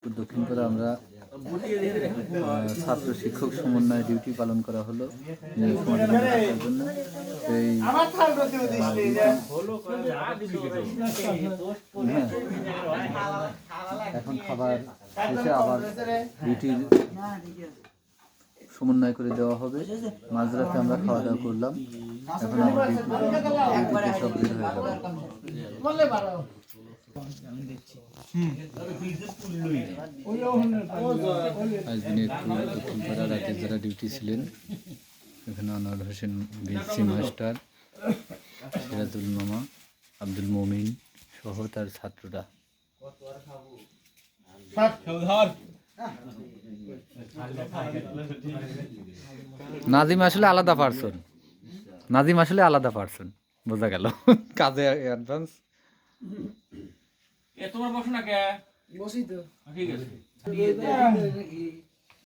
দক্ষিণপাড়া আমরা ছাত্র শিক্ষক সমন্বয়ে ডিউটি পালন করা হলো জন্য। এখন খাবার শেষে আবার ডিউটির সমন্বয় করে দেওয়া হবে। মাঝরাতে আমরা খাওয়া দাওয়া করলাম, এখন আবার ডিউটিতে সব বের হয়ে যাবে। আজদিনে একটু দক্ষিণপাড়া রাতে যারা ডিউটি ছিলেন, এখানে আনোয়ার হোসেন বিএসসি মাস্টার, সিরাজুল মামা, আব্দুল মমিন সহ তার ছাত্ররা। নাজিম আসলে আলাদা পার্সন, নাজিম আসলে আলাদা পার্সন, বোঝা গেল কাজে অ্যাডভান্স। তোমার বসো না কে? বসি তো, ঠিক আছে।